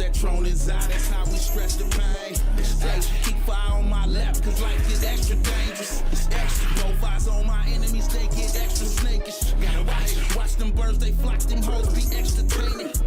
that Tron is out, that's how we stretch the pain. Hey, keep fire on my lap, cause life get extra dangerous. Extra both eyes on my enemies, they get extra snakish. Gotta watch them birds, they flock, them hoes be extra tainted.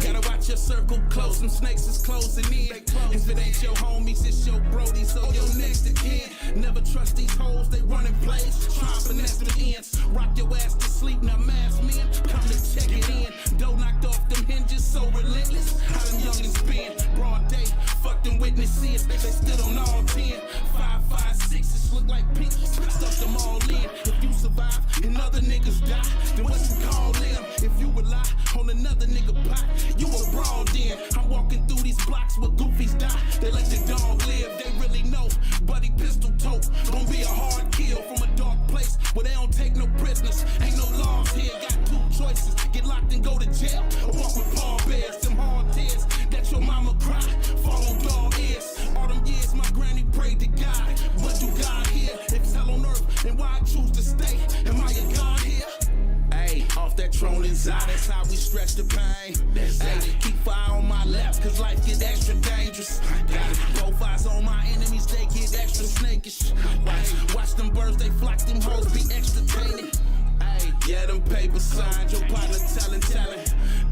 Gotta watch your circle close, them snakes is closing in. If it ain't your homies, it's your brody, so your next to kin. Never trust these hoes, they running plays, try finesse them ends. Rock your ass to sleep, now mass men, come to check it in. Dough knocked off them hinges, so relentless. How them youngins been, broad day, fuck them witnesses, they stood on all 10. 5, 5, 6, look like pinkies, stuff them all in. If you survive and other niggas die, then what you call them? If you rely on another nigga pot, you a broad in. I'm walking through these blocks where goofies die. They let the dog live, they really know. Buddy pistol tote, gon' be a hard kill from a dark place where they don't take no prisoners. Ain't no laws here, got two choices. Get locked and go to jail, or walk with Paul Bears. Them hard tears that your mama cry, follow dog ears. All them years my granny prayed to God, but do God hear? If it's hell on earth, then why I choose to stay? Am I a God here? Hey, off that Tron is out, that's how we stretch the pain. Hey, keep fire on my lap, cause life get extra dangerous. Both eyes on my enemies, they get extra snakish. Watch them birds, they flock, them hoes be extra tainted. Hey, yeah, them papers signed, your partner telling.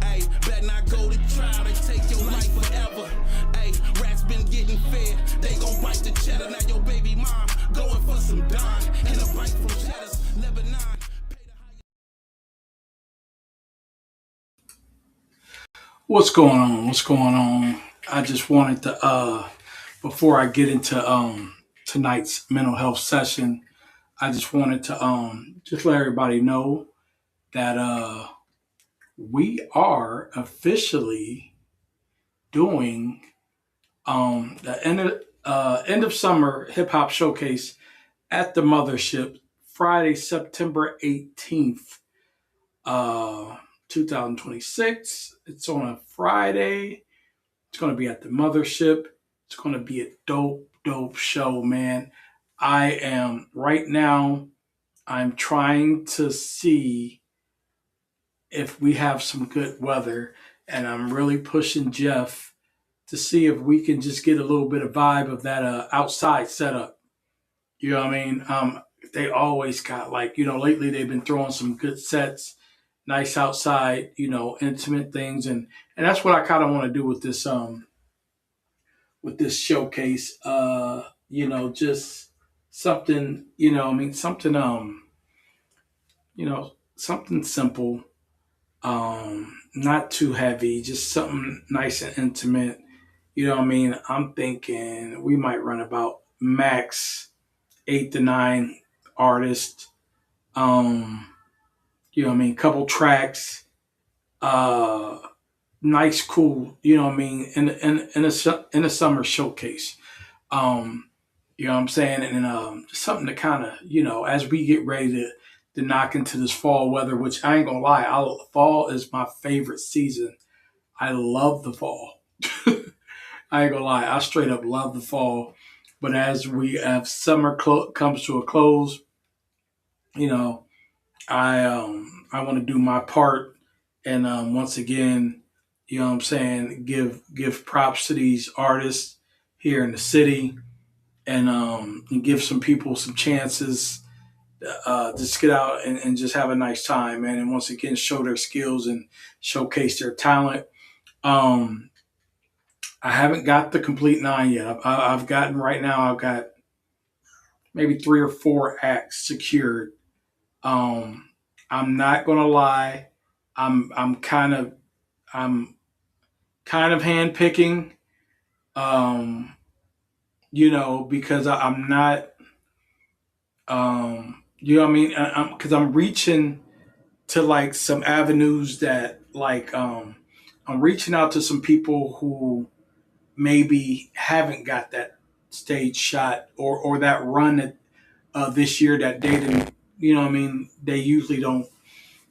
Hey, better not go to trial, they take your life forever. Hey, rats been getting fed, they gon' bite the cheddar. Now your baby mom going for some dime and a bite from Cheddar's, Lebanon. What's going on? What's going on? I just wanted to before I get into tonight's mental health session, I just wanted to just let everybody know that we are officially doing the end of summer hip hop showcase at the Mothership Friday, September 18th. 2026. It's on a Friday. It's going to be at the Mothership. It's going to be a dope show, man. I am right now, I'm trying to see if we have some good weather, and I'm really pushing Jeff to see if we can just get a little bit of vibe of that outside setup. You know what I mean? They always got lately they've been throwing some good sets, nice outside, intimate things, and that's what I kind of want to do with this showcase. Just something, something simple, not too heavy, just something nice and intimate. You know what I mean? I'm thinking we might run about max 8 to 9 artists. Couple tracks, uh, nice, cool, in a summer showcase. You know what I'm saying? And just something to kind of, as we get ready to knock into this fall weather, which I ain't gonna lie, fall is my favorite season. I love the fall. I ain't gonna lie, I straight up love the fall. But as we have summer comes to a close, you know, I want to do my part, and once again, you know what I'm saying, give props to these artists here in the city, and give some people some chances, just get out and just have a nice time, man, and once again show their skills and showcase their talent. Um, I haven't got the complete nine yet. I've gotten right now. I've got maybe 3 or 4 acts secured. Um, I'm not gonna lie. I'm I'm kind of handpicking. Um, because I'm not. You know what I mean? Because I'm reaching to like some avenues that I'm reaching out to some people who maybe haven't got that stage shot or that run this year that they didn't. You know what I mean? They usually don't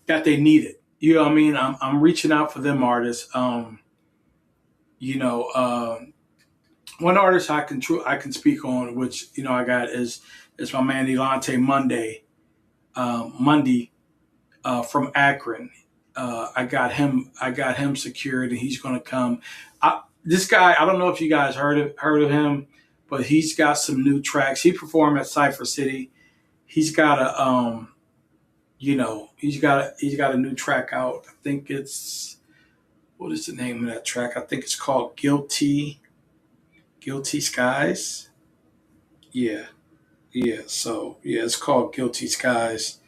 that they need it. You know what I mean? I'm reaching out for them artists. You know, one artist I can speak on, which I got is my man Elante Monday from Akron. I got him secured, and he's going to come. this guy, I don't know if you guys heard of him, but he's got some new tracks. He performed at Cypher City. He's got a he's got a new track out. I think it's, what is the name of that track? I think it's called Guilty Skies. Yeah, yeah. So yeah, it's called Guilty Skies.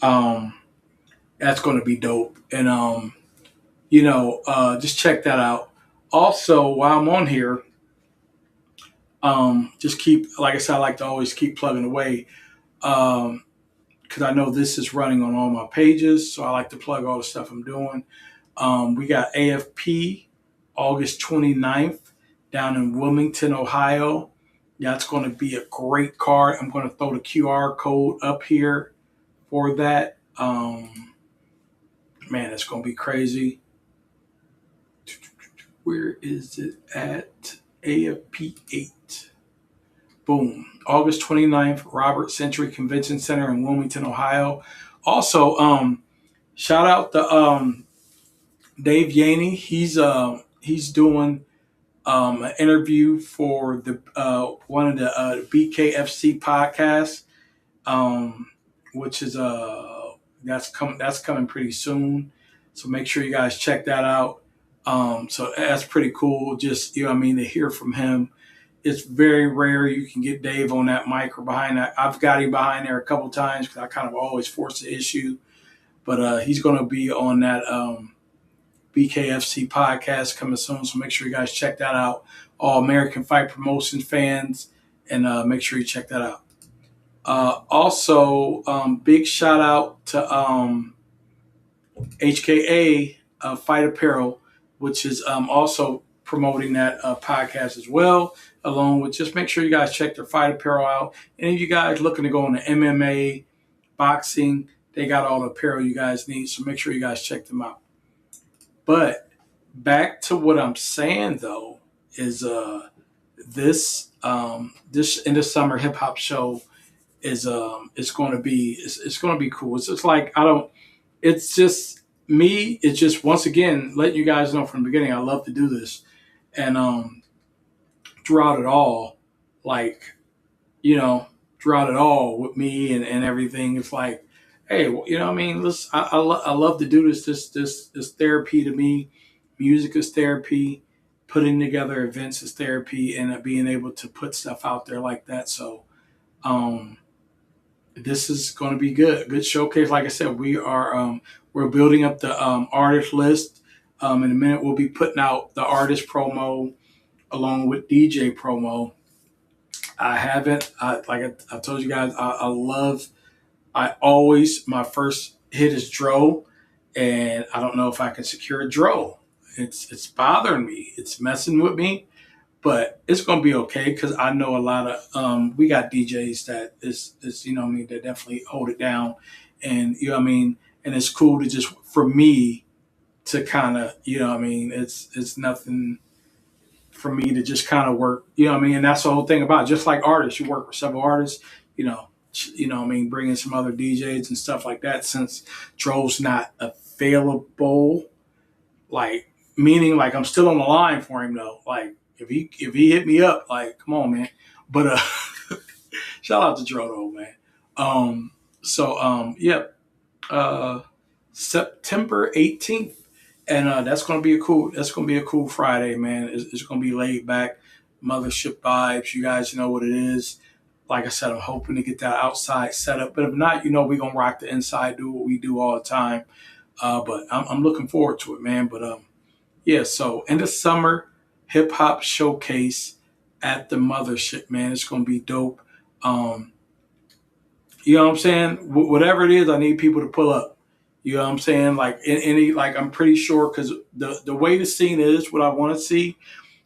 Um, that's going to be dope, and just check that out. Also, while I'm on here, just keep, like I said, I like to always keep plugging away. Um, because I know this is running on all my pages, so I like to plug all the stuff I'm doing. We got AFP August 29th down in Wilmington, Ohio. That's going to be a great card. I'm going to throw the QR code up here for that. Man, it's going to be crazy. Where is it at? AFP 8. Boom. August 29th, Robert Century Convention Center in Wilmington, Ohio. Also, shout out to Dave Yaney. He's doing an interview for the one of the BKFC podcasts, which is that's coming pretty soon. So make sure you guys check that out. So that's pretty cool. Just, to hear from him. It's very rare you can get Dave on that mic or behind that. I've got him behind there a couple times because I kind of always force the issue. But he's going to be on that BKFC podcast coming soon. So make sure you guys check that out. All American Fight Promotion fans, and make sure you check that out. Also, big shout out to HKA Fight Apparel, which is also promoting that podcast as well, along with, just make sure you guys check their Fight Apparel out. Any of you guys looking to go into MMA, boxing, they got all the apparel you guys need, so make sure you guys check them out. But back to what I'm saying, though, is this In the Summer hip hop show is it's going to be cool. It's just like, it's just me. It's just, once again, letting you guys know from the beginning, I love to do this. And throughout it all, like, throughout it all with me and everything, it's like, hey, listen, I love to do this. This therapy to me. Music is therapy. Putting together events is therapy, and being able to put stuff out there like that. So this is going to be good showcase. Like I said, we're building up the artist list. In a minute, we'll be putting out the artist promo along with DJ promo. I told you guys, my first hit is Dro, and I don't know if I can secure a Dro. It's bothering me. It's messing with me, but it's going to be okay because I know a lot of, we got DJs that is that definitely hold it down. And, and it's cool to just, for me, to kind of, it's nothing for me to just kind of work, and that's the whole thing about it. Just like artists, you work with several artists, bringing some other DJs and stuff like that, since Dro's not available, like, meaning, like, I'm still on the line for him though. Like, if he hit me up, like, come on, man. But shout out to Dro though, man. September 18th. And that's gonna be a cool Friday, man. It's gonna be laid back, mothership vibes. You guys know what it is. Like I said, I'm hoping to get that outside set up. But if not, we're gonna rock the inside, do what we do all the time. But I'm looking forward to it, man. But so in the summer hip hop showcase at the mothership, man, it's gonna be dope. You know what I'm saying? Whatever it is, I need people to pull up. You know what I'm saying? Like, I'm pretty sure, because the way the scene is, what I want to see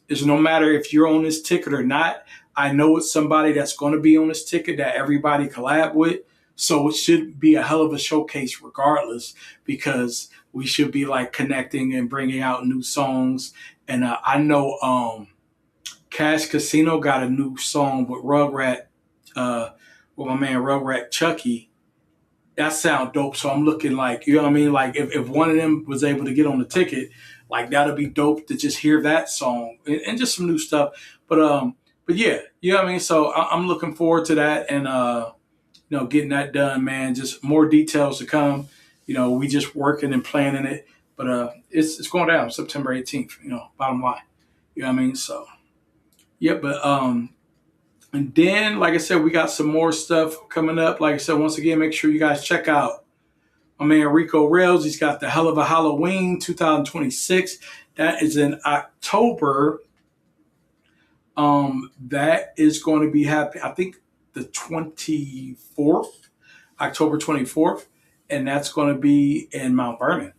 is, no matter if you're on this ticket or not, I know it's somebody that's going to be on this ticket that everybody collab with. So it should be a hell of a showcase regardless, because we should be like connecting and bringing out new songs. And I know Cash Casino got a new song with with my man Rugrat Chucky. That sound dope. So I'm looking like, Like, if one of them was able to get on the ticket, Like that'll be dope to just hear that song and just some new stuff. But yeah, you know what I mean. So I'm looking forward to that and getting that done, man. Just more details to come. We just working and planning it, but it's going down September 18th. Bottom line. You know what I mean. So yeah, but and then like I said, we got some more stuff coming up. Like I said, once again, make sure you guys check out my man Rico Rails. He's got the Hell of a Halloween 2026. That is in October. That is going to be happening, I think, the 24th, October 24th, and that's going to be in Mount Vernon.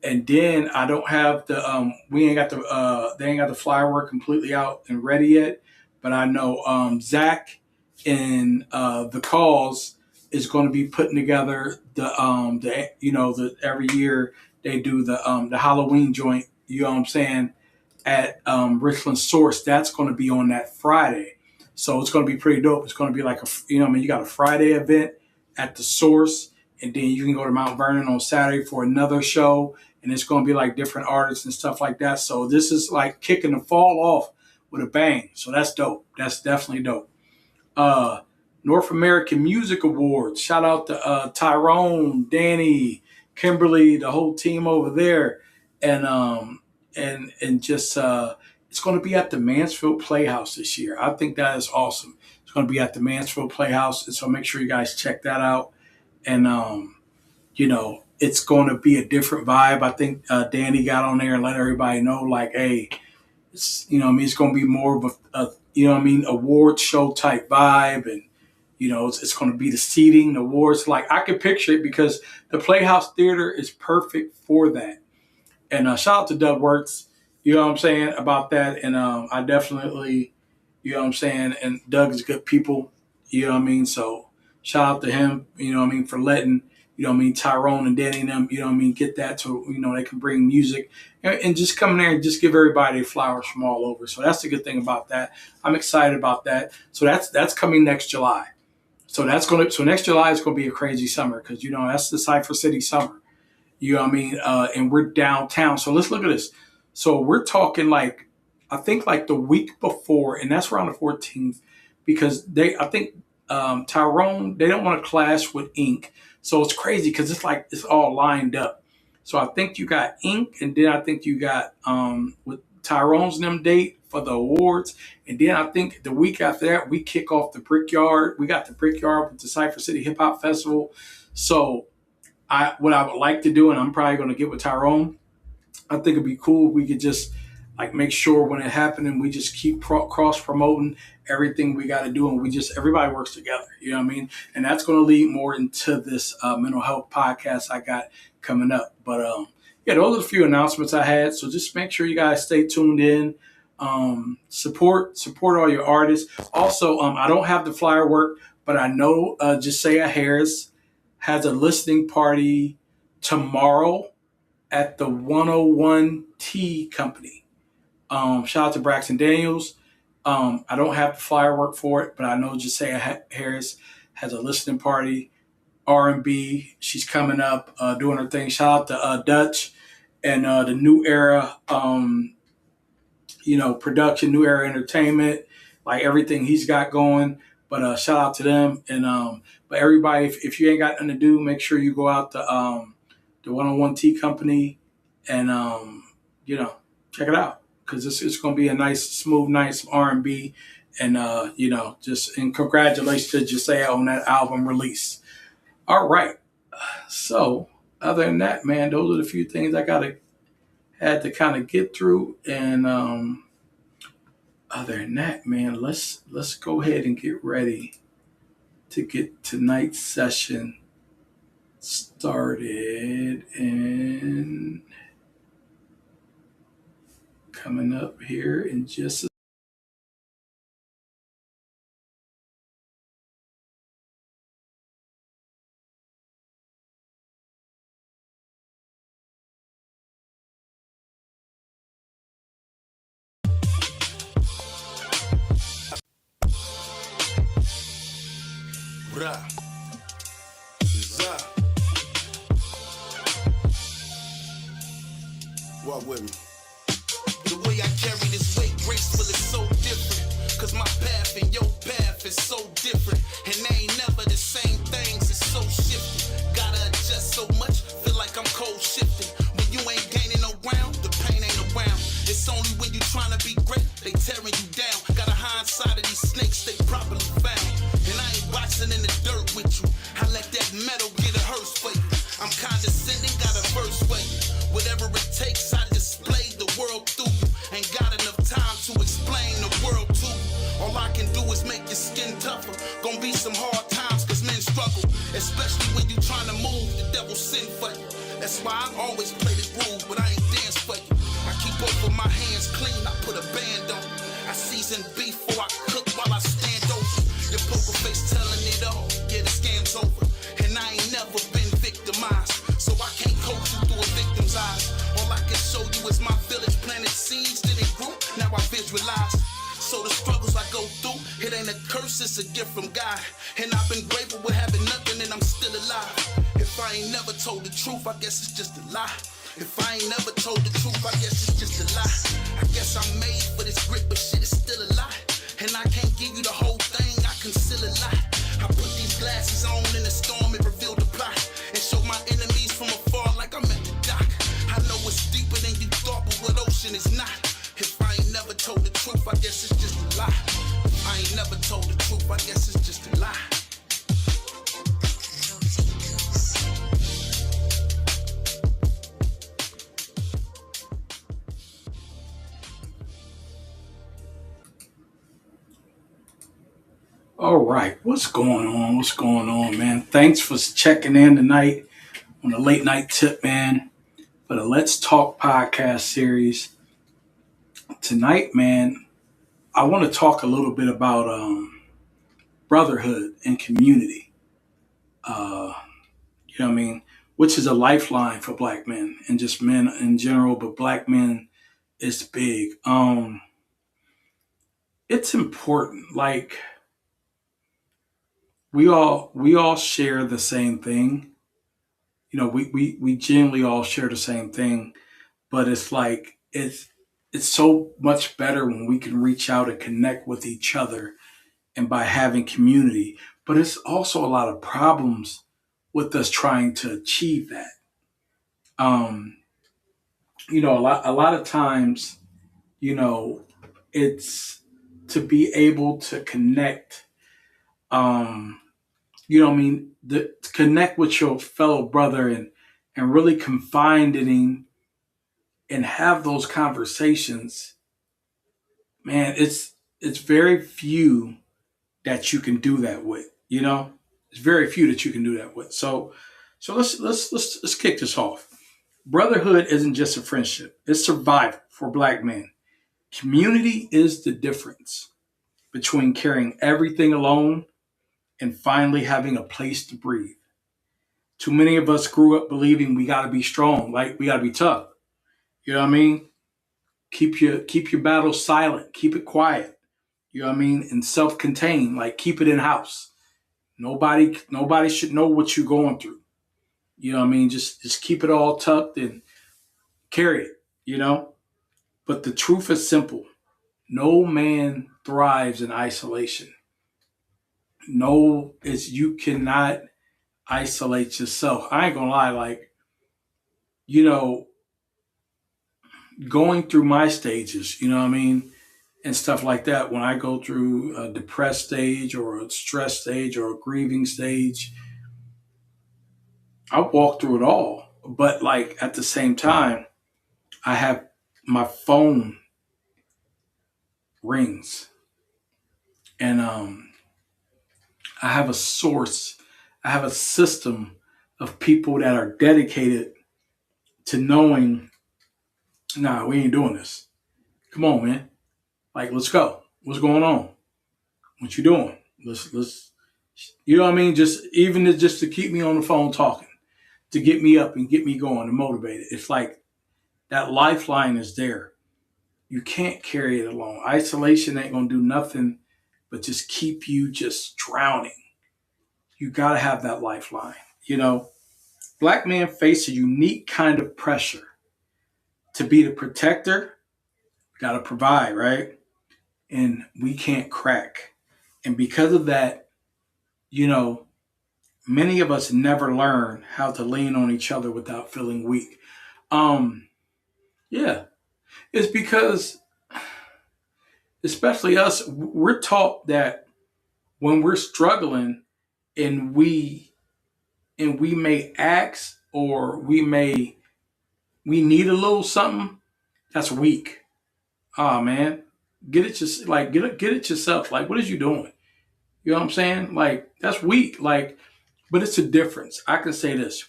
And then I don't have the we ain't got the they ain't got the flyer work completely out and ready yet, but I know Zach and the Cause is going to be putting together the every year they do the Halloween joint. You know what I'm saying? At Richland Source, that's going to be on that Friday. So it's going to be pretty dope. It's going to be like you got a Friday event at the Source, and then you can go to Mount Vernon on Saturday for another show, and it's going to be like different artists and stuff like that. So this is like kicking the fall off with a bang. So that's dope. That's definitely dope. North American Music Awards. Shout out to Tyrone, Danny, Kimberly, the whole team over there, and just it's going to be at the Mansfield Playhouse this year. I think that is awesome. It's going to be at the Mansfield Playhouse, and so make sure you guys check that out. And it's going to be a different vibe. I think Danny got on there and let everybody know, like, hey, it's it's going to be more of a award show type vibe, and it's going to be the seating, the awards. Like I can picture it because the Playhouse Theater is perfect for that. And shout out to Doug Wirtz, you know what I'm saying, about that. And I definitely, you know what I'm saying, and Doug is good people, you know what I mean. So shout out to him, you know what I mean, for letting, Tyrone and Danny and them, get that to, they can bring music and just come in there and just give everybody flowers from all over. So that's the good thing about that. I'm excited about that. So that's coming next July. So next July is going to be a crazy summer because, that's the Cypher City summer. You know what I mean? And we're downtown. So let's look at this. So we're talking I think the week before, and that's around the 14th, because Tyrone, they don't want to clash with Ink. So it's crazy because it's all lined up. So I think you got Ink, and then I think you got with Tyrone's them date for the awards. And then I think the week after that, we kick off the Brickyard. We got the Brickyard with the Cypher City Hip Hop Festival. So what I would like to do, and I'm probably going to get with Tyrone, I think it'd be cool if we could just make sure when it happened and we just keep cross promoting everything we got to do, and everybody works together. You know what I mean? And that's going to lead more into this mental health podcast I got coming up. But yeah, those are the few announcements I had. So just make sure you guys stay tuned in. Support all your artists. Also, I don't have the flyer work, but I know Josiah Harris has a listening party tomorrow at the 101T Company. Shout out to Braxton Daniels. I don't have the flyer work for it, but I know Josiah Harris has a listening party. R&B, she's coming up, doing her thing. Shout out to Dutch and the New Era, production, New Era Entertainment, like everything he's got going. But shout out to them. And but everybody, if you ain't got nothing to do, make sure you go out to the 101T Company and check it out, because it's going to be a nice, smooth, nice R&B, and and congratulations to Josiah on that album release. All right. So other than that, man, those are the few things I had to kind of get through. And other than that, man, let's go ahead and get ready to get tonight's session started. And coming up here in just a with me. The way I carry this weight graceful is so different. Cause my path and your path is so different. And they ain't never the same things, it's so shifting. Gotta adjust so much, feel like I'm cold shifting. When you ain't gaining no ground, the pain ain't around. It's only when you tryna be great, they tearing you down. Got a hindsight of these snakes, they properly found. And I ain't boxing in the dirt with you. I let that metal get a hearse for you. I'm condescending, got a verse for you. Whatever it takes, I display the world through you. Ain't got enough time to explain the world to you. All I can do is make your skin tougher. Gonna be some hard times, cause men struggle. Especially when you tryna move, the devil send for you. That's why I always play the groove, but I ain't dance for you. I keep both of my hands clean, I put a band on. I season beef before I cook while I stand over. Your poker face telling it all, yeah, the scam's over. And I ain't never been victimized, so I can't coach you through a victim's eyes. All I can show you is my village planted seeds, then it grew, now I visualize. So the struggles I go through, it ain't a curse, it's a gift from God. And I've been grateful with having nothing and I'm still alive. If I ain't never told the truth, I guess it's just a lie. If I ain't never told the truth, I guess it's just a lie. I guess I'm made for this grit, but shit is still a lie. And I can't give you the whole thing, I conceal a lot. I put these glasses on in the storm, it revealed the plot. And show my enemies from afar like I'm at the dock. I know it's deeper than you thought, but what ocean is not. If I ain't never told the truth, I guess it's just a lie. I ain't never told the truth, I guess it's just a lie. All right, what's going on? What's going on, man? Thanks for checking in tonight on the late night tip, man, for the Let's Talk podcast series. Tonight, man, I want to talk a little bit about brotherhood and community. Uh, you know what I mean? Which is a lifeline for black men and just men in general, but black men is big. It's important. Like we all share the same thing. You know, we generally all share the same thing, but it's like it's so much better when we can reach out and connect with each other and by having community. But it's also a lot of problems with us trying to achieve that. Um, a lot of times, you know, it's to be able to connect. Um, to connect with your fellow brother and really confide in and have those conversations. Man, it's very few that you can do that with. You know, it's very few that you can do that with. So let's kick this off. Brotherhood isn't just a friendship; it's survival for black men. Community is the difference between carrying everything alone and finally having a place to breathe. Too many of us grew up believing we got to be strong, like we got to be tough. You know what I mean? Keep your battle silent, keep it quiet. You know what I mean? And self-contained, like keep it in house. Nobody should know what you're going through. You know what I mean? Just keep it all tucked and carry it. You know. But the truth is simple. No man thrives in isolation. No, it's you cannot isolate yourself. I ain't gonna lie, like, you know, going through my stages, you know what I mean, and stuff like that, when I go through a depressed stage or a stress stage or a grieving stage, I walk through it all. But like at the same time, I have my phone rings and I have a source, I have a system of people that are dedicated to knowing, nah, we ain't doing this. Come on, man. Like, let's go. What's going on? What you doing? Let's you know what I mean? Just to keep me on the phone talking, to get me up and get me going and motivated. It's like that lifeline is there. You can't carry it alone. Isolation ain't gonna do nothing but just keep you just drowning. You gotta have that lifeline. You know, black men face a unique kind of pressure to be the protector, got to provide, right? And we can't crack. And because of that, you know, many of us never learn how to lean on each other without feeling weak. Um, yeah, it's because, especially us, we're taught that when we're struggling and we may ask or we need a little something, that's weak. Oh man, get it just like get it yourself. Like, what is you doing? You know what I'm saying? Like, that's weak. Like, but it's a difference. I can say this: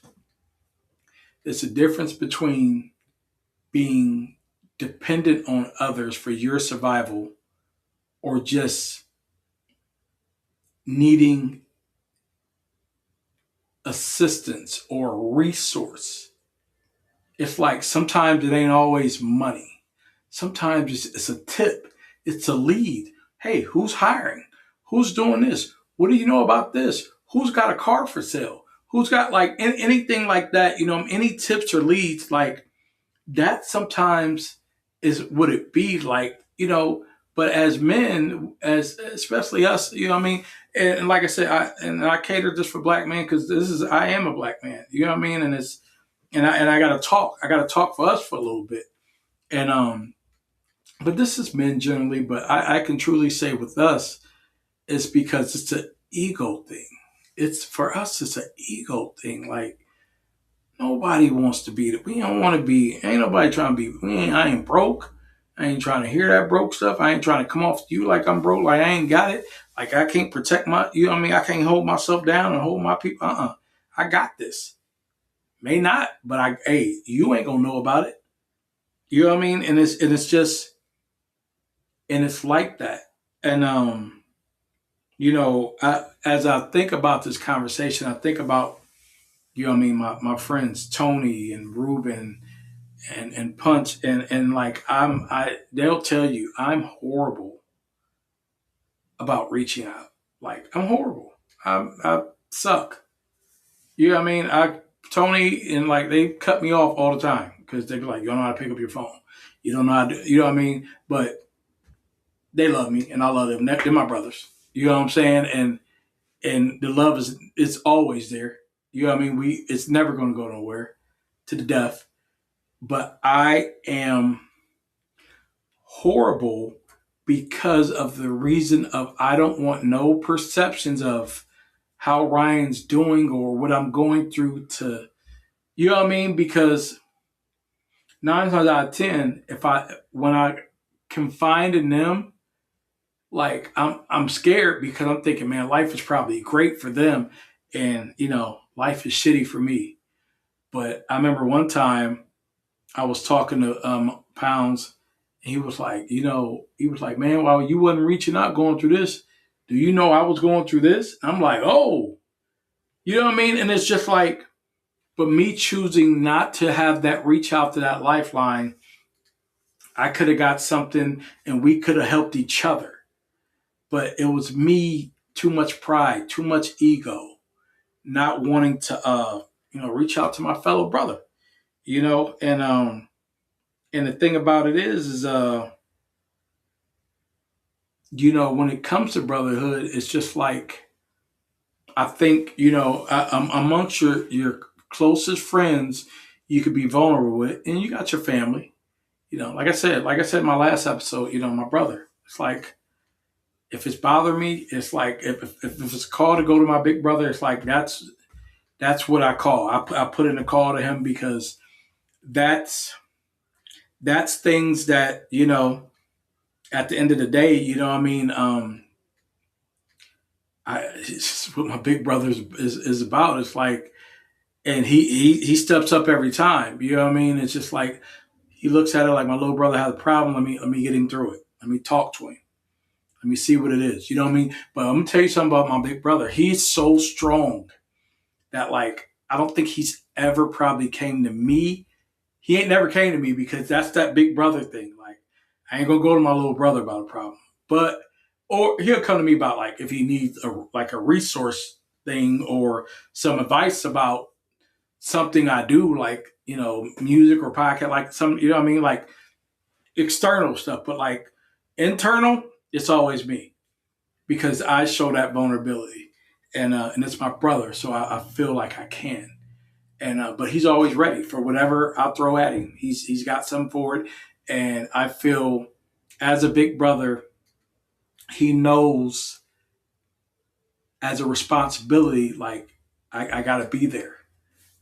it's a difference between being dependent on others for your survival or just needing assistance or a resource. It's like sometimes it ain't always money. Sometimes it's a tip. It's a lead. Hey, who's hiring? Who's doing this? What do you know about this? Who's got a car for sale? Who's got like anything like that? You know, any tips or leads like that sometimes is would it be like, you know, but as men, as especially us, you know what I mean? And like I said, I cater just for black men because I am a black man. You know what I mean? And I gotta talk for us for a little bit. And but this is men generally, but I can truly say with us, it's because it's an ego thing. It's for us, it's an ego thing. Like nobody wants to be. We don't want to be. Ain't nobody trying to be. I ain't broke. I ain't trying to hear that broke stuff. I ain't trying to come off to you like I'm broke. Like I ain't got it. Like I can't protect my. You know what I mean? I can't hold myself down and hold my people. I got this. May not, but hey, you ain't gonna know about it. You know what I mean? And it's just and it's like that. And you know, as I think about this conversation, I think about you know what I mean, my friends Tony and Ruben and Punch and like they'll tell you I'm horrible about reaching out. Like I'm horrible. I suck. You know what I mean? Tony and like they cut me off all the time because they be like, you don't know how to pick up your phone. You don't know how to do, you know what I mean? But they love me and I love them. They're my brothers. You know what I'm saying? And the love is it's always there. You know what I mean? It's never gonna go nowhere to the death. But I am horrible because of the reason of I don't want no perceptions of how Ryan's doing or what I'm going through to you know what I mean? Because 9 times out of 10, if I when I confide in them, like I'm scared because I'm thinking, man, life is probably great for them, and you know, life is shitty for me. But I remember one time I was talking to Pounds, and he was like, man, while you wasn't reaching out going through this, do you know I was going through this? I'm like, oh, you know what I mean? And it's just like, but me choosing not to have that reach out to that lifeline, I could have got something and we could have helped each other. But it was me, too much pride, too much ego, not wanting to, reach out to my fellow brother, you know, and the thing about it is when it comes to brotherhood, it's just like I think amongst your closest friends, you could be vulnerable with, and you got your family. You know, like I said in my last episode, you know, my brother. It's like if it's bothering me, it's like if it's a call to go to my big brother, it's like that's what I call. I put in a call to him because that's things that at the end of the day, you know what I mean. It's just what my big brother is about. It's like, and he steps up every time. You know what I mean? It's just like he looks at it like my little brother has a problem. Let me get him through it. Let me talk to him. Let me see what it is. You know what I mean? But I'm gonna tell you something about my big brother. He's so strong that like I don't think he's ever probably came to me. He ain't never came to me because that's that big brother thing. Like I ain't gonna go to my little brother about a problem. But or he'll come to me about like if he needs a resource thing or some advice about something I do, like, music or podcast, like some, like external stuff, but like internal, it's always me because I show that vulnerability, and it's my brother, so I feel like I can. And but he's always ready for whatever I'll throw at him. He's got something for it, and I feel as a big brother, he knows as a responsibility, like I got to be there.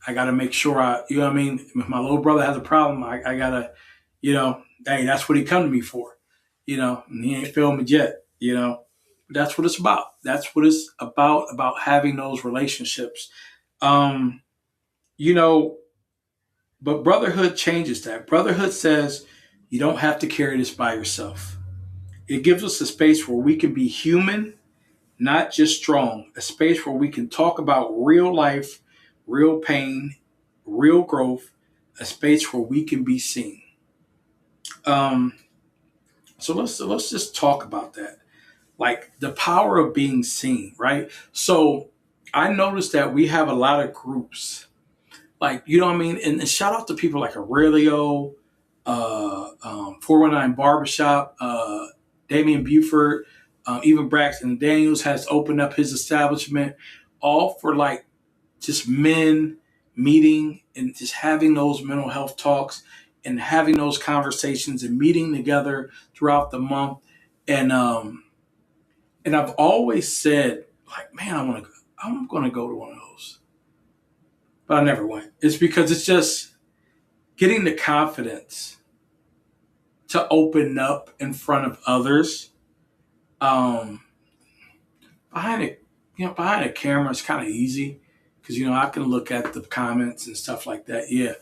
I got to make sure If my little brother has a problem, I got to, hey, that's what he come to me for, and he ain't failed me yet, That's what it's about. That's what it's about having those relationships. Um, you know, but brotherhood changes that. Brotherhood says you don't have to carry this by yourself. It gives us a space where we can be human, not just strong, a space where we can talk about real life, real pain, real growth, a space where we can be seen. Um, so let's just talk about that, like the power of being seen, right? So I noticed that we have a lot of groups, like and shout out to people like Aurelio, 419 Barbershop, Damian Buford, even Braxton Daniels has opened up his establishment, all for like just men meeting and just having those mental health talks and having those conversations and meeting together throughout the month. And I've always said, like, man, I'm gonna go to one of those, but I never went. It's because it's just getting the confidence to open up in front of others. Um, behind a behind a camera is kind of easy because I can look at the comments and stuff like that. Yeah,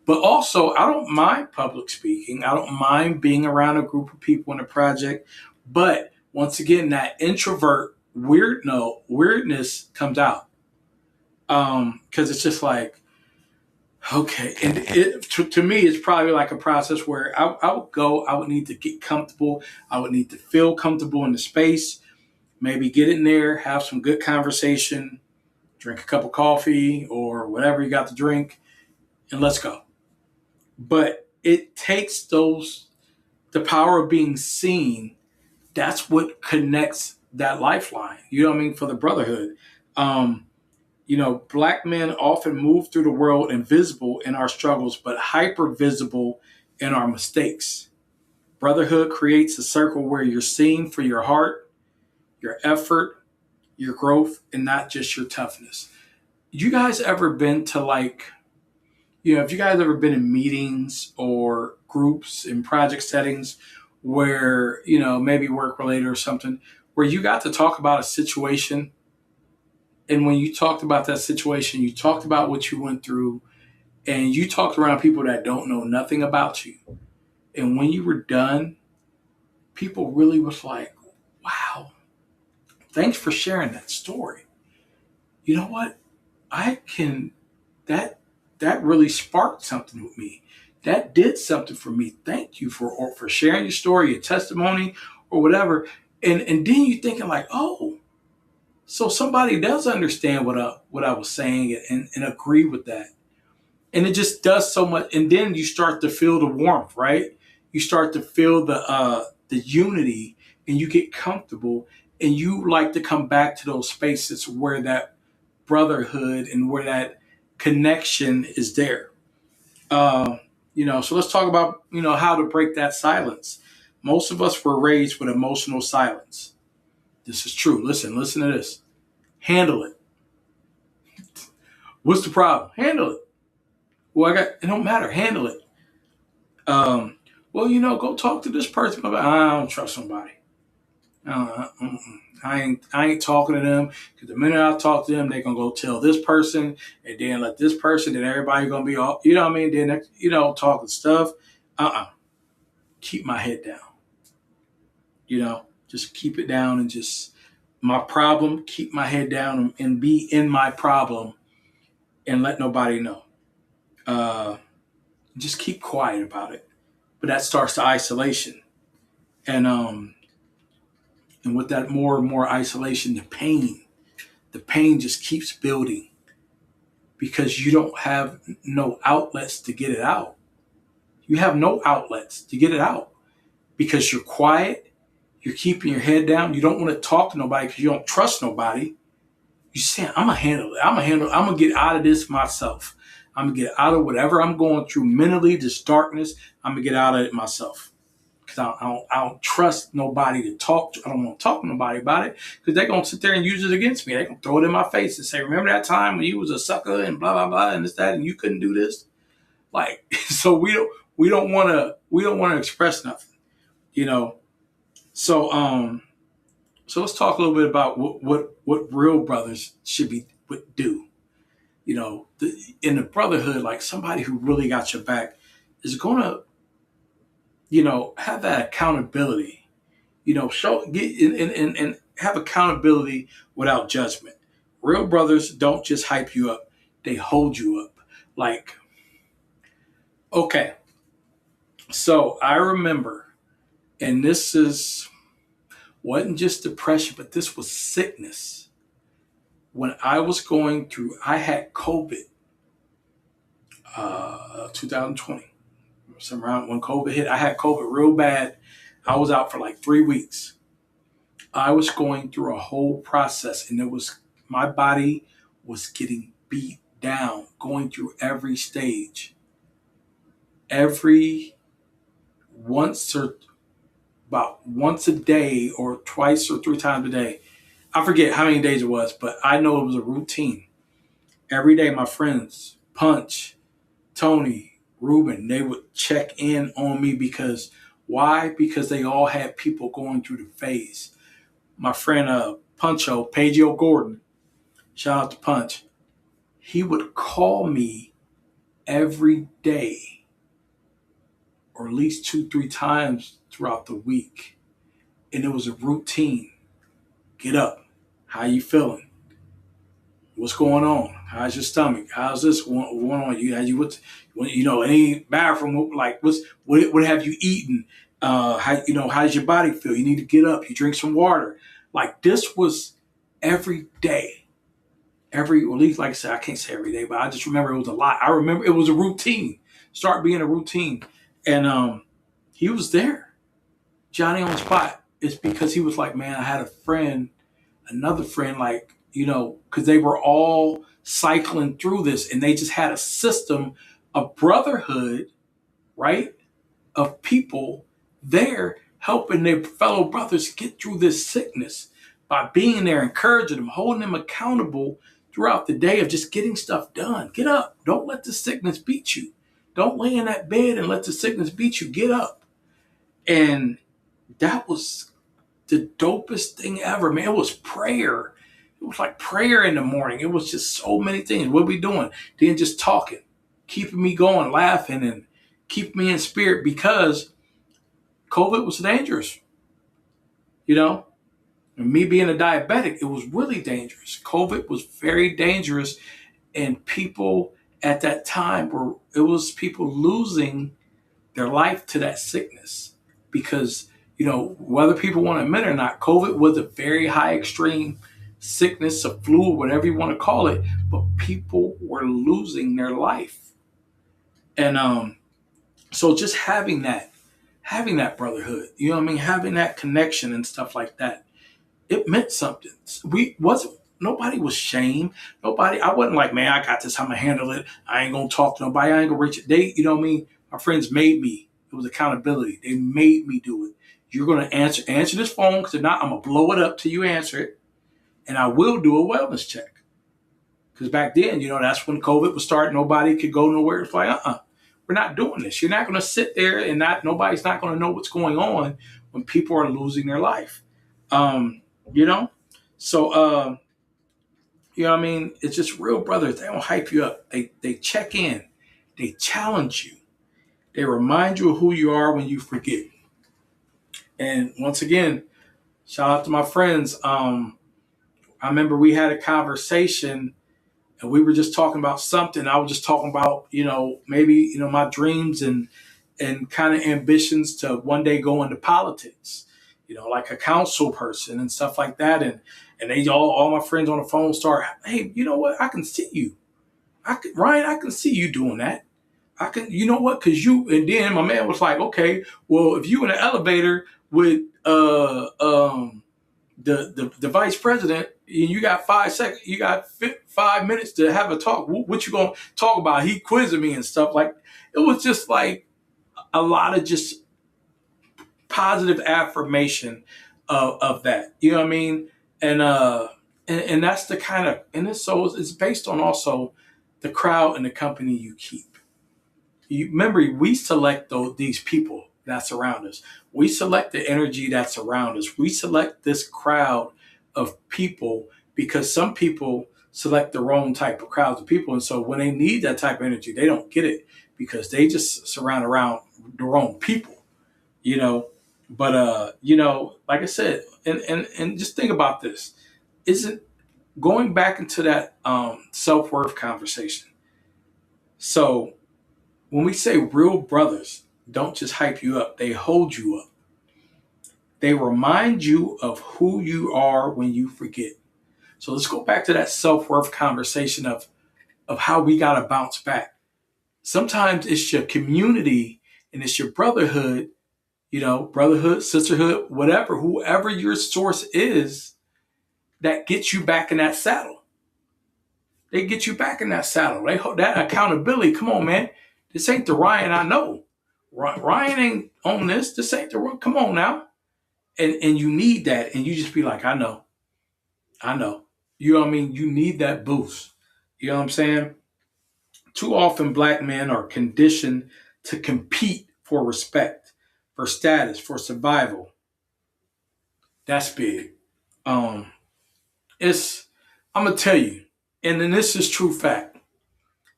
but also I don't mind public speaking. I don't mind being around a group of people in a project. But once again, that introvert weirdness comes out because it's just like, okay, and to me, it's probably like a process where I would go. I would need to get comfortable. I would need to feel comfortable in the space. Maybe get in there, have some good conversation, drink a cup of coffee or whatever you got to drink, and let's go. But it takes the power of being seen. That's what connects that lifeline. You know what I mean? For the brotherhood. Black men often move through the world invisible in our struggles, but hyper visible in our mistakes. Brotherhood creates a circle where you're seen for your heart, your effort, your growth, and not just your toughness. You guys ever been to have you guys ever been in meetings or groups in project settings where, maybe work related or something, where you got to talk about a situation, and when you talked about that situation, you talked about what you went through, and you talked around people that don't know nothing about you. And when you were done, people really was like, wow, thanks for sharing that story. You know what? I can that that really sparked something with me. That did something for me. Thank you for sharing your story, your testimony, or whatever. And then you thinking like, oh, so somebody does understand what I was saying and agree with that. And it just does so much. And then you start to feel the warmth, right? You start to feel the unity, and you get comfortable, and you like to come back to those spaces where that brotherhood and where that connection is there. So let's talk about how to break that silence. Most of us were raised with emotional silence. This is true. Listen to this. Handle it. What's the problem? Handle it. Well, it don't matter. Handle it. Go talk to this person. I don't trust somebody. I ain't talking to them because the minute I talk to them, they're gonna go tell this person, and then let this person, then everybody gonna be all, what I mean? Then talking stuff. Keep my head down. Just keep it down and just my problem. Keep my head down and be in my problem, and let nobody know. Uh, just keep quiet about it. But that starts the isolation, and with that more and more isolation, the pain just keeps building. because you don't have no outlets to get it out. You have no outlets to get it out because you're quiet. You're keeping your head down. You don't want to talk to nobody because you don't trust nobody. You say, I'm going to handle it. I'm going to get out of this myself. I'm going to get out of whatever I'm going through mentally, this darkness. I'm going to get out of it myself. Because I don't trust nobody to talk to. I don't want to talk to nobody about it because they're going to sit there and use it against me. They're going to throw it in my face and say, remember that time when you was a sucker and blah, blah, blah, and this, that, and you couldn't do this? Like, so we don't want to express nothing, you know? So let's talk a little bit about what real brothers would do. You know, in the brotherhood, like somebody who really got your back is going to, you know, have that accountability. You know, and have accountability without judgment. Real brothers don't just hype you up; they hold you up. Like, okay, so I remember, and this wasn't just depression, but this was sickness. When I was going through, I had COVID, 2020. Some around when COVID hit, I had COVID real bad. I was out for like 3 weeks. I was going through a whole process, and my body was getting beat down, going through every stage. About once a day or twice or 3 times a day. I forget how many days it was, but I know it was a routine. Every day, my friends, Punch, Tony, Ruben, they would check in on me because why? Because they all had people going through the phase. My friend Puncho, Pageo Gordon, shout out to Punch, he would call me every day or at least 2-3 times throughout the week. And it was a routine. Get up. How you feeling? What's going on? How's your stomach? How's this going on? Any bathroom? Like what have you eaten? How's your body feel? You need to get up. You drink some water. Like this was every day. At least like I said, I can't say every day, but I just remember it was a lot. I remember it was a routine. Start being a routine, and he was there, Johnny on the spot. It's because he was like, man, I had another friend, like, you know, because they were all cycling through this and they just had a system, a brotherhood, right, of people there helping their fellow brothers get through this sickness by being there, encouraging them, holding them accountable throughout the day of just getting stuff done. Get up. Don't let the sickness beat you. Don't lay in that bed and let the sickness beat you. Get up. And that was the dopest thing ever, man. It was prayer. It was like prayer in the morning. It was just so many things. What we doing? Then just talking, keeping me going, laughing, and keeping me in spirit because COVID was dangerous. You know, and me being a diabetic, it was really dangerous. COVID was very dangerous, and people at that time it was people losing their life to that sickness because, you know, whether people want to admit it or not, COVID was a very high extreme sickness, a flu, whatever you want to call it, but people were losing their life. And so just having that brotherhood, you know what I mean? Having that connection and stuff like that, it meant something. Nobody was shamed. I wasn't like, man, I got this, I'm going to handle it. I ain't going to talk to nobody. I ain't going to reach it. You know what I mean? My friends made me. It was accountability. They made me do it. You're going to answer this phone because if not, I'm going to blow it up till you answer it. And I will do a wellness check. Because back then, you know, that's when COVID was starting. Nobody could go nowhere. It's like, we're not doing this. You're not going to sit there and nobody's not going to know what's going on when people are losing their life. You know? So, you know what I mean? It's just real brothers. They don't hype you up. They check in. They challenge you. They remind you of who you are when you forget. And once again, shout out to my friends. I remember we had a conversation and we were just talking about something. I was just talking about, you know, maybe, you know, my dreams and kind of ambitions to one day go into politics, you know, like a council person and stuff like that. And they all my friends on the phone start, hey, you know what? I can see you. Ryan, I can see you doing that. I can, you know what? Because you, and then my man was like, okay, well, if you in an elevator with the vice president, and you got 5 seconds, you got 5 minutes to have a talk. What you gonna talk about? He quizzing me and stuff. Like, it was just like a lot of just positive affirmation of that. You know what I mean? And and that's the kind of, and it's based on also the crowd and the company you keep. You remember, we select these people that surround us. We select the energy that's around us. We select this crowd of people because some people select the wrong type of crowds of people, and so when they need that type of energy, they don't get it because they just surround around the wrong people. You know, but like I said, and just think about this: isn't going back into that self worth conversation. So when we say real brothers don't just hype you up, they hold you up. They remind you of who you are when you forget. So let's go back to that self-worth conversation of how we got to bounce back. Sometimes it's your community and it's your brotherhood, brotherhood, sisterhood, whatever, whoever your source is that gets you back in that saddle. They get you back in that saddle. They hold that accountability. Come on, man. This ain't the Ryan I know. Ryan ain't on this. This ain't the Ryan. Come on now. And you need that. And you just be like, I know. I know. You know what I mean? You need that boost. You know what I'm saying? Too often black men are conditioned to compete for respect, for status, for survival. That's big. Um, it's I'm gonna tell you, and then this is true fact.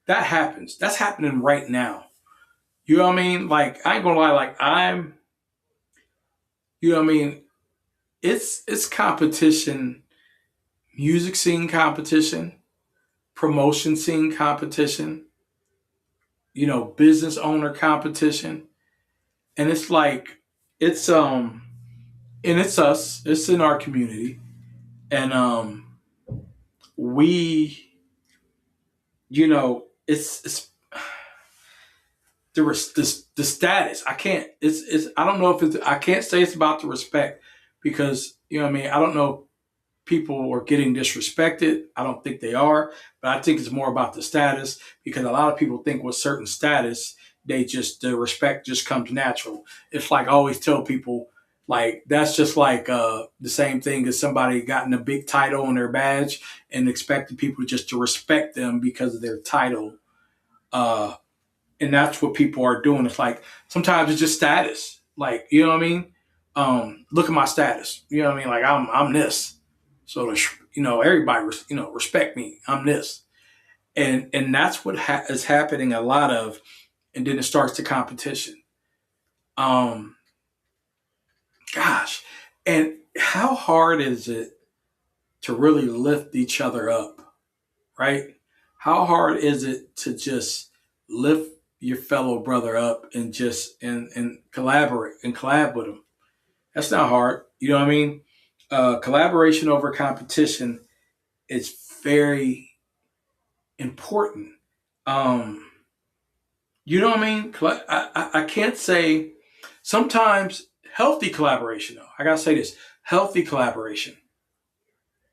That happens. That's happening right now. You know what I mean? Like, I ain't gonna lie, like you know what I mean? It's competition, music scene competition, promotion scene competition, business owner competition. And it's like and it's us, it's in our community. And we, it's the status. I can't. It's. I don't know if it's. I can't say it's about the respect because you know what I mean. I don't know if people are getting disrespected. I don't think they are, but I think it's more about the status because a lot of people think with certain status, the respect just comes natural. It's like I always tell people. Like that's just like the same thing as somebody gotten a big title on their badge and expecting people just to respect them because of their title. Uh, and that's what people are doing. It's like sometimes it's just status. Like, you know what I mean? Look at my status. You know what I mean? Like I'm this. So everybody respect me. I'm this. And that's what is happening a lot of. And then it starts the competition. Um, Gosh, and how hard is it to really lift each other up, right? How hard is it to just lift your fellow brother up and just and collaborate and collab with them? That's not hard. You know what I mean? Collaboration over competition is very important. Um, you know what I mean? I can't say sometimes healthy collaboration though. I gotta say this: healthy collaboration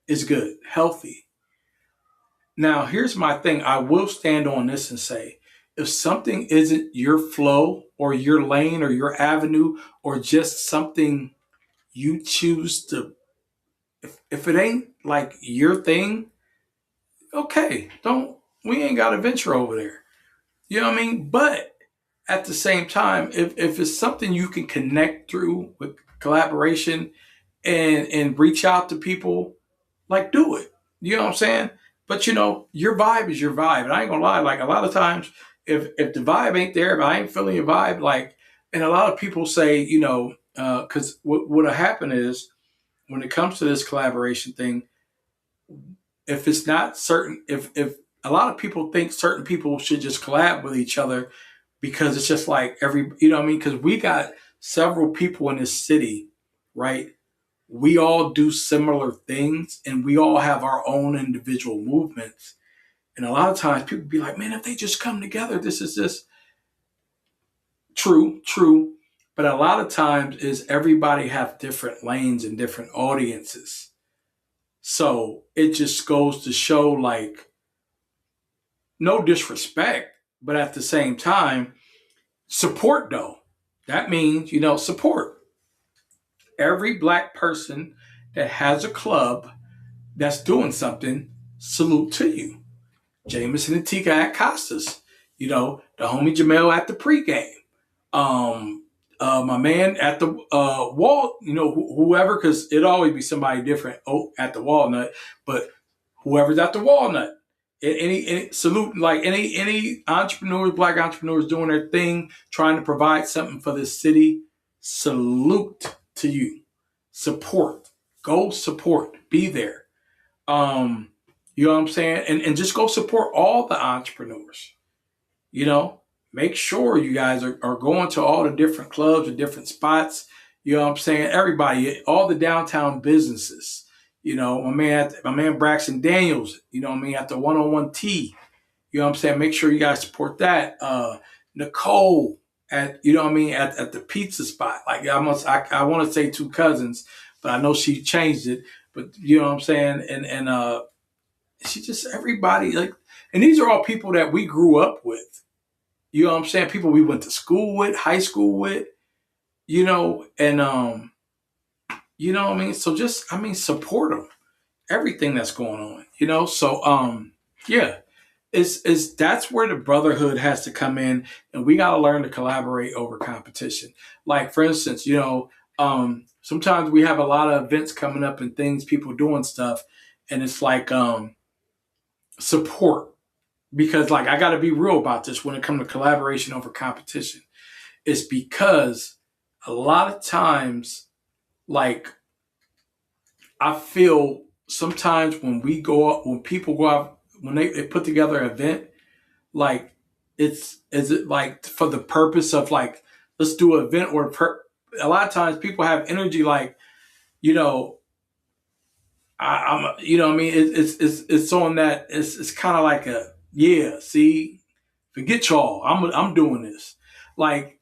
is good. Healthy. Now, here's my thing. I will stand on this and say if something isn't your flow or your lane or your avenue or just something you choose to, if it ain't like your thing, okay, we ain't got to venture over there. You know what I mean? But at the same time, if it's something you can connect through with collaboration and reach out to people, like do it. You know what I'm saying? But your vibe is your vibe. And I ain't gonna lie, like a lot of times if the vibe ain't there, if I ain't feeling your vibe, like and a lot of people say, because what'll happen is when it comes to this collaboration thing, if it's not certain if a lot of people think certain people should just collab with each other because it's just like you know what I mean? Because we got several people in this city, right? We all do similar things and we all have our own individual movements. And a lot of times people be like, man, if they just come together, this is just true, true. But a lot of times is everybody have different lanes and different audiences. So it just goes to show like no disrespect, but at the same time, support though. That means, support every black person that has a club that's doing something. Salute to you. Jameson and Tika at Costas. The homie Jamel at the pregame. My man at the wall, whoever, because it always be somebody different at the walnut, but whoever's at the walnut. Any salute, like any entrepreneurs, black entrepreneurs doing their thing, trying to provide something for the city. Salute to you. Support. Go support. Be there. You know what I'm saying? And just go support all the entrepreneurs. Make sure you guys are going to all the different clubs and different spots. You know what I'm saying? Everybody, all the downtown businesses. My man Braxton Daniels, at the 101 T. You know what I'm saying? Make sure you guys support that. Nicole at, at the pizza spot. Like I want to say two cousins, but I know she changed it. But you know what I'm saying? And she just, everybody, like, and these are all people that we grew up with. You know what I'm saying? People we went to school with, high school with, and So just, support them. Everything that's going on, So yeah, it's that's where the brotherhood has to come in, and we got to learn to collaborate over competition. Like for instance, sometimes we have a lot of events coming up and things, people doing stuff, and it's like support. Because like I got to be real about this when it comes to collaboration over competition. It's because a lot of times, like I feel sometimes when people go out, when they put together an event, like is it like for the purpose of like, let's do an event where a lot of times people have energy like, I'm, it's on that. It's kind of like a, yeah, see, forget y'all. I'm doing this. Like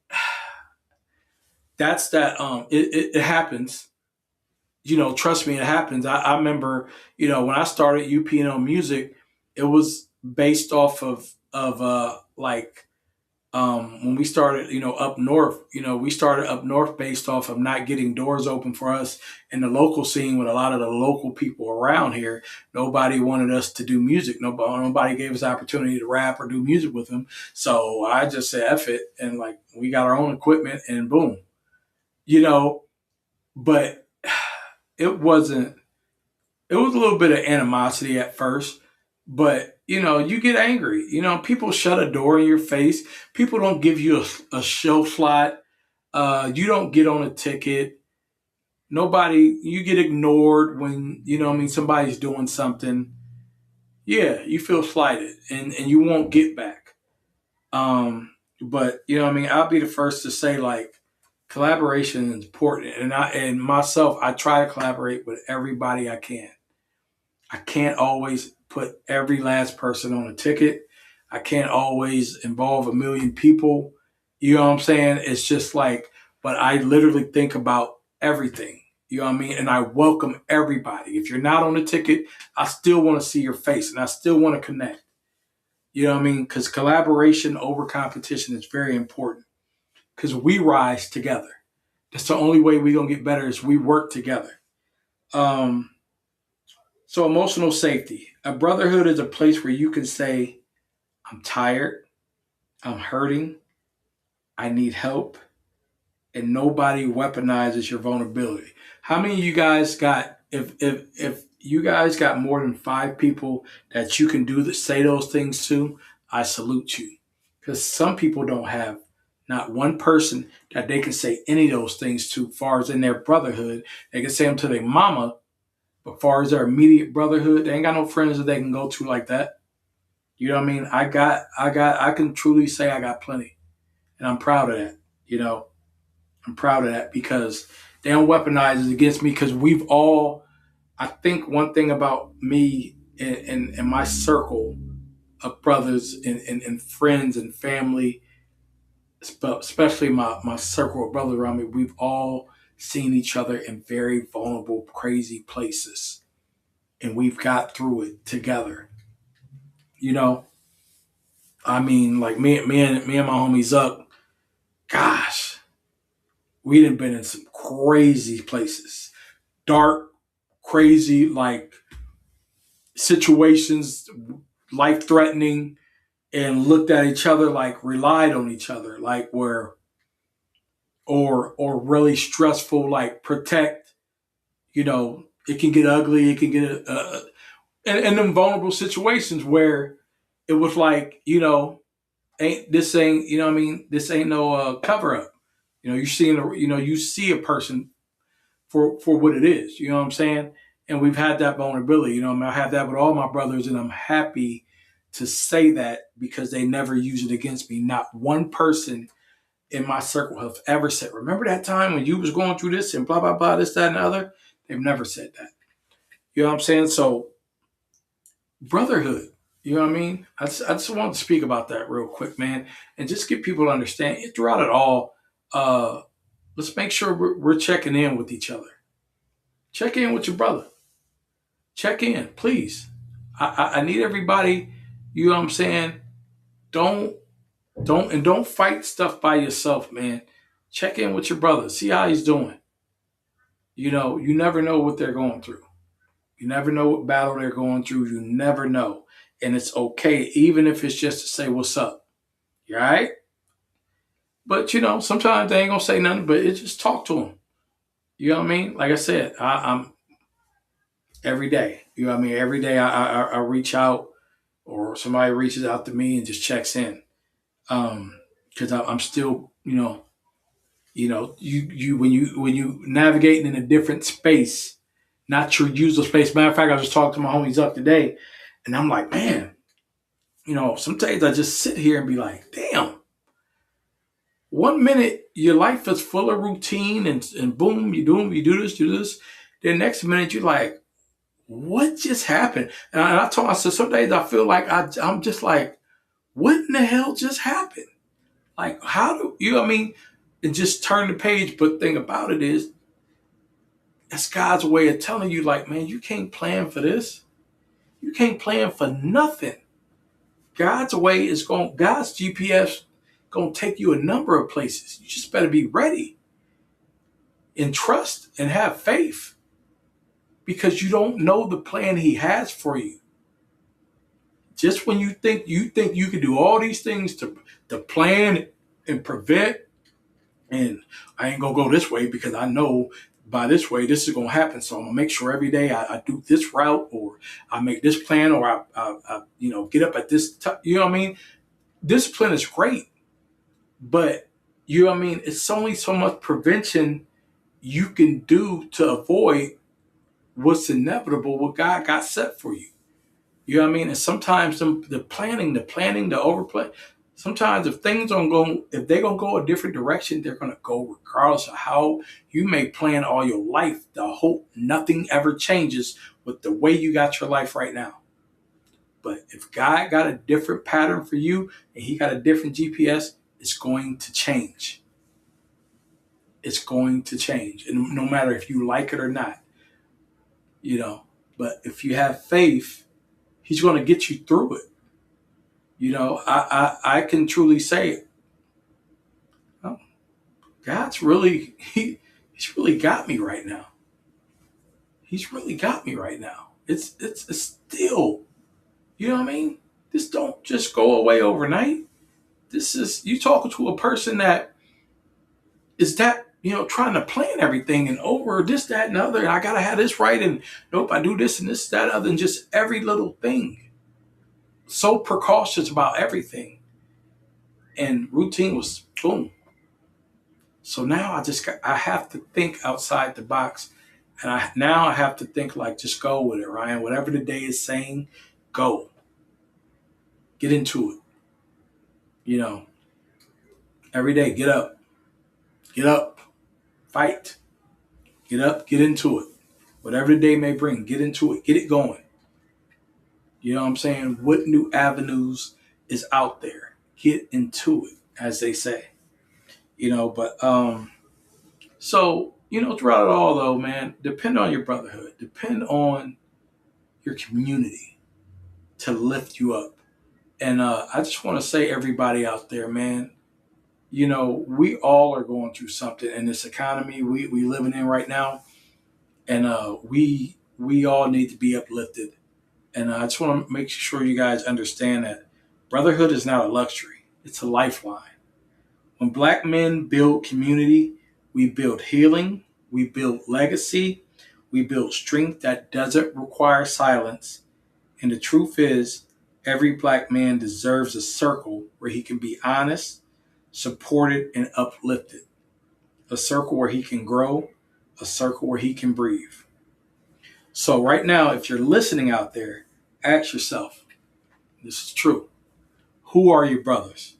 that's that. It happens. Trust me, it happens. I remember, when I started UPNO Music, it was based off of like when we started, up north, we started up north based off of not getting doors open for us in the local scene with a lot of the local people around here. Nobody wanted us to do music. Nobody gave us opportunity to rap or do music with them. So I just said, F it. And like, we got our own equipment and boom, but it was a little bit of animosity at first, but you get angry. People shut a door in your face. People don't give you a show slot. You don't get on a ticket. Nobody, you get ignored when, somebody's doing something. Yeah, you feel slighted and you won't get back. But I'll be the first to say like collaboration is important. And myself, I try to collaborate with everybody I can. I can't always put every last person on a ticket. I can't always involve a million people. You know what I'm saying? It's just like, but I literally think about everything. You know what I mean? And I welcome everybody. If you're not on the ticket, I still want to see your face and I still want to connect. You know what I mean? Because collaboration over competition is very important because we rise together. That's the only way we're going to get better is we work together. So emotional safety. A brotherhood is a place where you can say, I'm tired, I'm hurting, I need help, and nobody weaponizes your vulnerability. How many of you guys got, if you guys got more than 5 people that you can say those things to, I salute you. Because some people don't have not one person that they can say any of those things to, far as in their brotherhood. They can say them to their mama, but far as their immediate brotherhood, they ain't got no friends that they can go to like that. You know what I mean? I can truly say I got plenty. And I'm proud of that. I'm proud of that because they don't weaponize it against me because I think one thing about me and my circle, of brothers and friends and family, especially my circle of brothers around me. We've all seen each other in very vulnerable, crazy places, and we've got through it together. You know, I mean, like me and my homie Zuck. Gosh, we done been in some crazy places, dark, crazy, like situations, life threatening, and looked at each other, like relied on each other, like where or really stressful, like protect. It can get ugly. It can get in them vulnerable situations where it was like, ain't what I mean, this ain't no cover up. You see a person for what it is. You know what I'm saying? And we've had that vulnerability. I have that with all my brothers, and I'm happy to say that because they never use it against me. Not one person in my circle have ever said, "Remember that time when you was going through this and blah blah blah, this, that, and the other." They've never said that. You know what I'm saying? So brotherhood. You know what I mean? I just wanted to speak about that real quick, man, and just get people to understand throughout it all. Uh, let's make sure we're checking in with each other. Check in with your brother. Check in, please. I need everybody. You know what I'm saying? Don't don't fight stuff by yourself, man. Check in with your brother. See how he's doing. You never know what they're going through. You never know what battle they're going through. You never know. And it's okay, even if it's just to say what's up. You all right? But sometimes they ain't gonna say nothing, but it just talk to them. You know what I mean? Like I said, I'm every day. You know what I mean? Every day I reach out or somebody reaches out to me and just checks in. Because I'm still, you when you navigating in a different space, not your usual space. Matter of fact, I was talking to my homies up today, and I'm like, man, some days I just sit here and be like, damn. One minute your life is full of routine and boom, you do this. Then next minute you're like, what just happened? And I told myself some days I feel like I'm just like, what in the hell just happened? Like, how do you know what I mean? And just turn the page. But the thing about it is, that's God's way of telling you, like, man, you can't plan for this. You can't plan for nothing. God's way is God's GPS gonna take you a number of places. You just better be ready and trust and have faith because you don't know the plan He has for you. Just when you think you can do all these things to plan and prevent, and I ain't gonna go this way because I know by this way this is gonna happen. So I'm gonna make sure every day I do this route, or I make this plan, or I get up at this time. You know what I mean? Discipline is great, but you know what I mean. It's only so much prevention you can do to avoid what's inevitable, what God got set for you. You know what I mean? And sometimes the planning, the overplay. Sometimes if things don't go, if they're gonna go a different direction, they're gonna go regardless of how you may plan all your life. The hope nothing ever changes with the way you got your life right now. But if God got a different pattern for you and He got a different GPS, it's going to change. It's going to change, and no matter if you like it or not, But if you have faith, He's going to get you through it. I can truly say, oh, God's really He's really got me right now. He's really got me right now. It's still, you know what I mean? This don't just go away overnight. This is you talking to a person that is that trying to plan everything and over this, that, and other. And I gotta have this right, and nope, I do this and this, that, other, and just every little thing. So precautious about everything. And routine was boom. So now I have to think outside the box, and now I have to think like just go with it, Ryan. Whatever the day is saying, go. Get into it. Every day, get up, fight, get up, get into it. Whatever the day may bring, get into it, get it going. You know what I'm saying? What new avenues is out there? Get into it, as they say. But so throughout it all though, man, depend on your brotherhood. Depend on your community to lift you up. And I just want to say, everybody out there, man, we all are going through something in this economy we living in right now, and we all need to be uplifted. And I just want to make sure you guys understand that brotherhood is not a luxury; it's a lifeline. When Black men build community, we build healing, we build legacy, we build strength that doesn't require silence. And the truth is, every Black man deserves a circle where he can be honest, supported, and uplifted. A circle where he can grow, a circle where he can breathe. So, right now, if you're listening out there, ask yourself, this is true. Who are your brothers?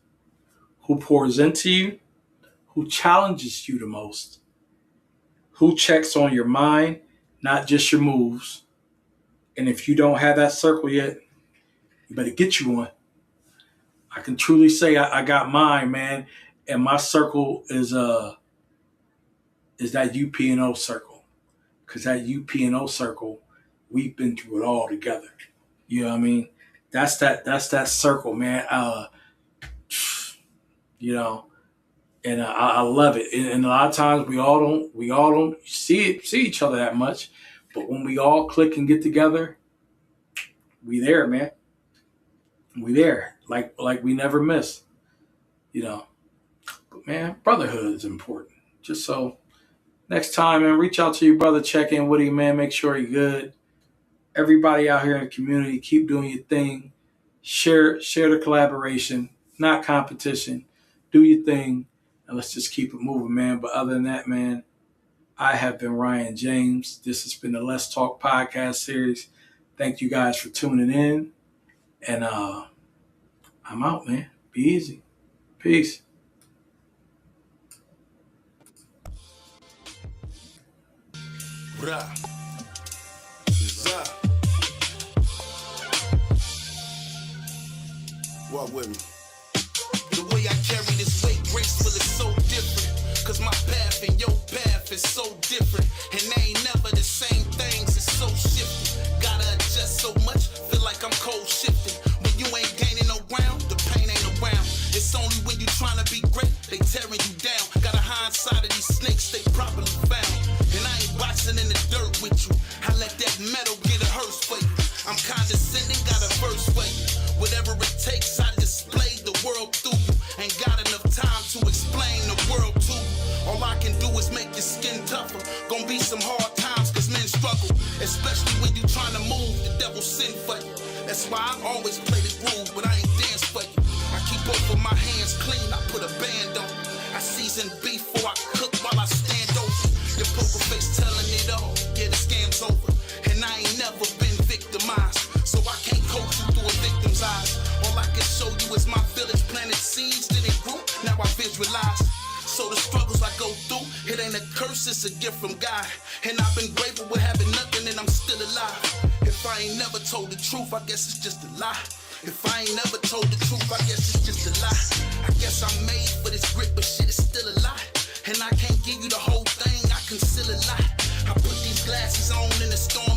Who pours into you? Who challenges you the most? Who checks on your mind, not just your moves? And if you don't have that circle yet, you better get you one. I can truly say I got mine, man, and my circle is that UPNO circle, because that UPNO circle, we've been through it all together. You know what I mean? That's that circle, man. You know, and I love it. And a lot of times we all don't see each other that much, but when we all click and get together, we there, man. We there, like we never miss, But man, brotherhood is important. Just so next time, man, reach out to your brother, check in with him, man, make sure he's good. Everybody out here in the community, keep doing your thing. Share the collaboration, not competition. Do your thing, and let's just keep it moving, man. But other than that, man, I have been Ryan James. This has been the Let's Talk podcast series. Thank you guys for tuning in. And I'm out, man. Be easy. Peace. Bruh. Walk with me. The way I carry this weight graceful is so different. Cause my path and your path is so different. And they ain't never the same things, it's so shifting. Gotta adjust so much, feel like I'm cold shifting. When you ain't gaining no ground, the pain ain't around. It's only when you trying to be great, they tearing you down. Got a hindsight of these snakes, they properly found. And I ain't boxing in the dirt with you. I let that metal get a hearse for you. I'm condescending, got a verse for you. Whatever it takes, I display the world through you. Ain't got enough time to explain the world to you. All I can do is make your skin tougher. Gonna be some hard times, cause men struggle. Especially when you trying to move, the devil send for you. That's why I always play the groove, but I ain't dance for you. I keep both of my hands clean, I put a band on. I season beef before I cook while I stand over. Your poker face telling it all, yeah, the scam's over. And I ain't never been victimized, so I can't coach you through a victim's eyes. All I can show you is my village planted seeds, then it grew, now I visualize. So the struggles I go through, it ain't a curse, it's a gift from God. And I've been grateful with having nothing and I'm still alive. If I ain't never told the truth, I guess it's just a lie. If I ain't never told the truth, I guess it's just a lie. I guess I'm made for this grit, but shit is still a lie. And I can't give you the whole thing, I conceal a lot. I put these glasses on in the storm